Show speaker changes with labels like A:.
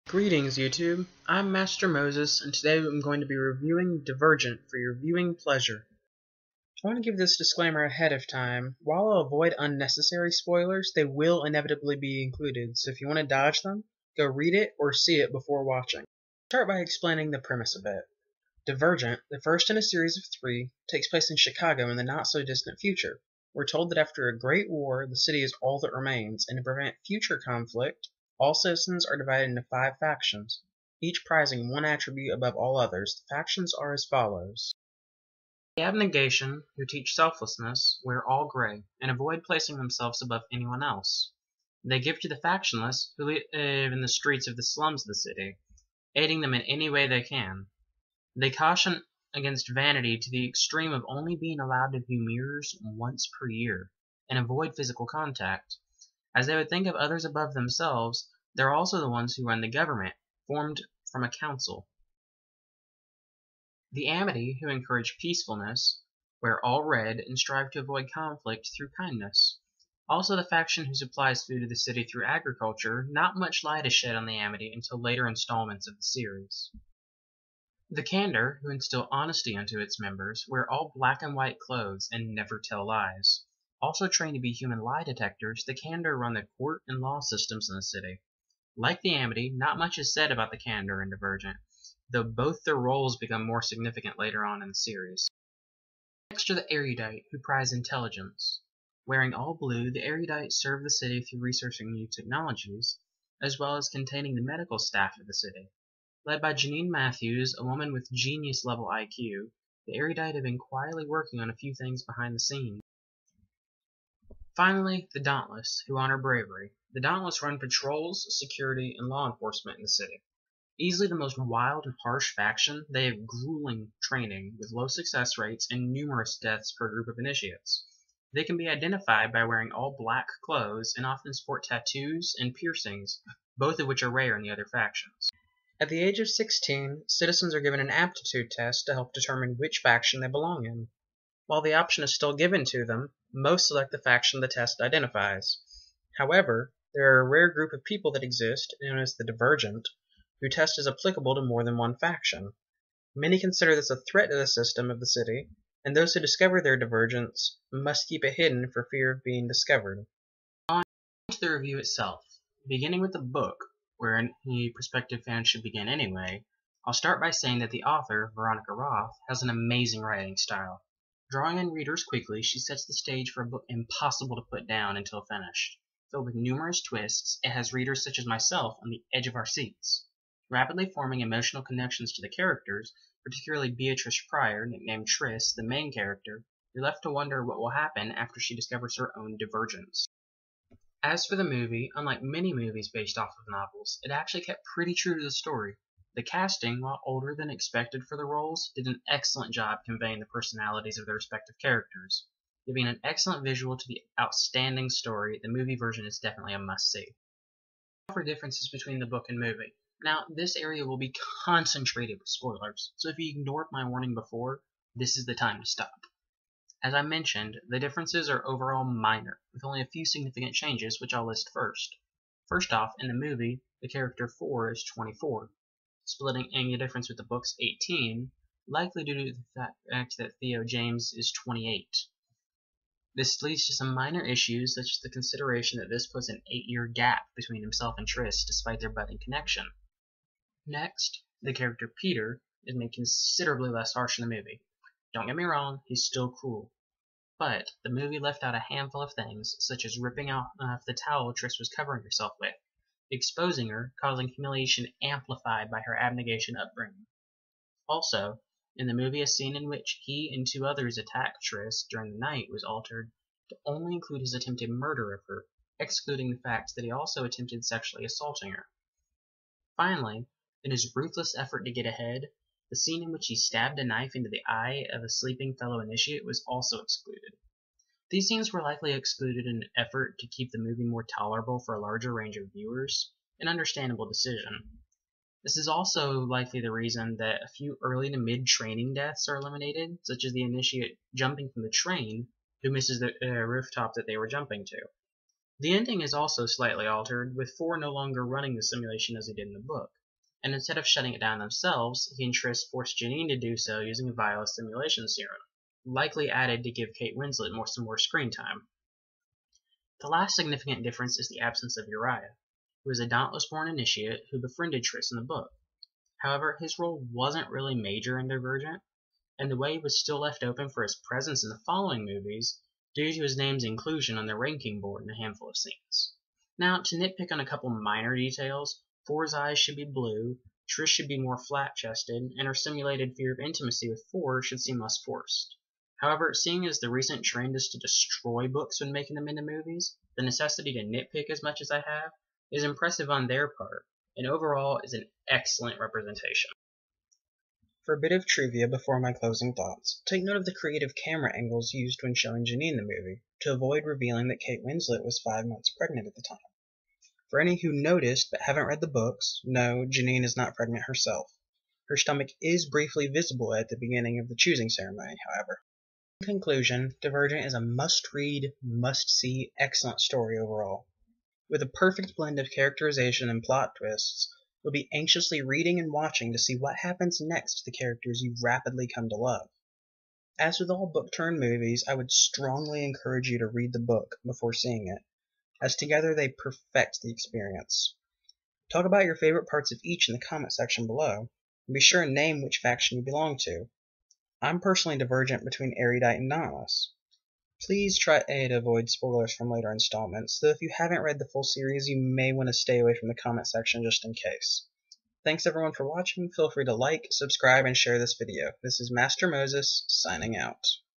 A: Greetings YouTube, I'm Master Moses and today I'm going to be reviewing Divergent for your viewing pleasure. I want to give this disclaimer ahead of time. While I'll avoid unnecessary spoilers, they will inevitably be included, so if you want to dodge them, go read it or see it before watching. I'll start by explaining the premise a bit. Divergent, the first in a series of 3, takes place in Chicago in the not-so-distant future. We're told that after a great war, the city is all that remains, and to prevent future conflict, all citizens are divided into 5 factions, each prizing one attribute above all others. The factions are as follows. The Abnegation, who teach selflessness, wear all gray, and avoid placing themselves above anyone else. They give to the factionless, who live in the streets of the slums of the city, aiding them in any way they can. They caution against vanity to the extreme of only being allowed to view mirrors once per year, and avoid physical contact. As they would think of others above themselves, they're also the ones who run the government, formed from a council. The Amity, who encourage peacefulness, wear all red and strive to avoid conflict through kindness. Also the faction who supplies food to the city through agriculture, not much light is shed on the Amity until later installments of the series. The Candor, who instill honesty into its members, wear all black and white clothes and never tell lies. Also trained to be human lie detectors, the Candor run the court and law systems in the city. Like the Amity, not much is said about the Candor in Divergent, though both their roles become more significant later on in the series. Next are the Erudite, who prize intelligence. Wearing all blue, the Erudite serve the city through researching new technologies, as well as containing the medical staff of the city. Led by Janine Matthews, a woman with genius-level IQ, the Erudite have been quietly working on a few things behind the scenes. Finally, the Dauntless, who honor bravery. The Dauntless run patrols, security, and law enforcement in the city. Easily the most wild and harsh faction, they have grueling training with low success rates and numerous deaths per group of initiates. They can be identified by wearing all black clothes and often sport tattoos and piercings, both of which are rare in the other factions. At the age of 16, citizens are given an aptitude test to help determine which faction they belong in. While the option is still given to them, most select the faction the test identifies. However, there are a rare group of people that exist, known as the Divergent, who test is applicable to more than one faction. Many consider this a threat to the system of the city, and those who discover their divergence must keep it hidden for fear of being discovered. On to the review itself. Beginning with the book, where any prospective fan should begin anyway, I'll start by saying that the author, Veronica Roth, has an amazing writing style. Drawing in readers quickly, she sets the stage for a book impossible to put down until finished. Filled with numerous twists, it has readers such as myself on the edge of our seats. Rapidly forming emotional connections to the characters, particularly Beatrice Pryor, nicknamed Triss, the main character, you're left to wonder what will happen after she discovers her own divergence. As for the movie, unlike many movies based off of novels, it actually kept pretty true to the story. The casting, while older than expected for the roles, did an excellent job conveying the personalities of their respective characters. Giving an excellent visual to the outstanding story, the movie version is definitely a must-see. For differences between the book and movie. Now, this area will be concentrated with spoilers, so if you ignored my warning before, this is the time to stop. As I mentioned, the differences are overall minor, with only a few significant changes, which I'll list first. First off, in the movie, the character 4 is 24, splitting any difference with the book's 18, likely due to the fact that Theo James is 28. This leads to some minor issues, such as the consideration that this puts an 8-year gap between himself and Triss, despite their budding connection. Next, the character Peter is made considerably less harsh in the movie. Don't get me wrong, he's still cruel. But the movie left out a handful of things, such as ripping off the towel Triss was covering herself with, exposing her, causing humiliation amplified by her abnegation upbringing. Also, in the movie, a scene in which he and 2 others attack Triss during the night was altered to only include his attempted murder of her, excluding the fact that he also attempted sexually assaulting her. Finally, in his ruthless effort to get ahead, the scene in which he stabbed a knife into the eye of a sleeping fellow initiate was also excluded. These scenes were likely excluded in an effort to keep the movie more tolerable for a larger range of viewers, an understandable decision. This is also likely the reason that a few early to mid-training deaths are eliminated, such as the initiate jumping from the train, who misses the rooftop that they were jumping to. The ending is also slightly altered, with 4 no longer running the simulation as he did in the book, and instead of shutting it down themselves, he and Triss force Janine to do so using a biostimulation serum, likely added to give Kate Winslet some more screen time. The last significant difference is the absence of Uriah, who is a Dauntless-born initiate who befriended Triss in the book. However, his role wasn't really major in Divergent, and the way was still left open for his presence in the following movies due to his name's inclusion on the ranking board in a handful of scenes. Now, to nitpick on a couple minor details, Four's eyes should be blue, Trish should be more flat-chested, and her simulated fear of intimacy with Four should seem less forced. However, seeing as the recent trend is to destroy books when making them into movies, the necessity to nitpick as much as I have is impressive on their part, and overall is an excellent representation. For a bit of trivia before my closing thoughts, take note of the creative camera angles used when showing Janine the movie, to avoid revealing that Kate Winslet was 5 months pregnant at the time. For any who noticed but haven't read the books, no, Janine is not pregnant herself. Her stomach is briefly visible at the beginning of the choosing ceremony, however. In conclusion, Divergent is a must-read, must-see, excellent story overall. With a perfect blend of characterization and plot twists, you'll be anxiously reading and watching to see what happens next to the characters you've rapidly come to love. As with all book-turned movies, I would strongly encourage you to read the book before seeing it, as together they perfect the experience. Talk about your favorite parts of each in the comment section below, and be sure and name which faction you belong to. I'm personally divergent between Erudite and Dauntless. Please try to avoid spoilers from later installments, though if you haven't read the full series, you may want to stay away from the comment section just in case. Thanks everyone for watching, feel free to like, subscribe, and share this video. This is Master Moses, signing out.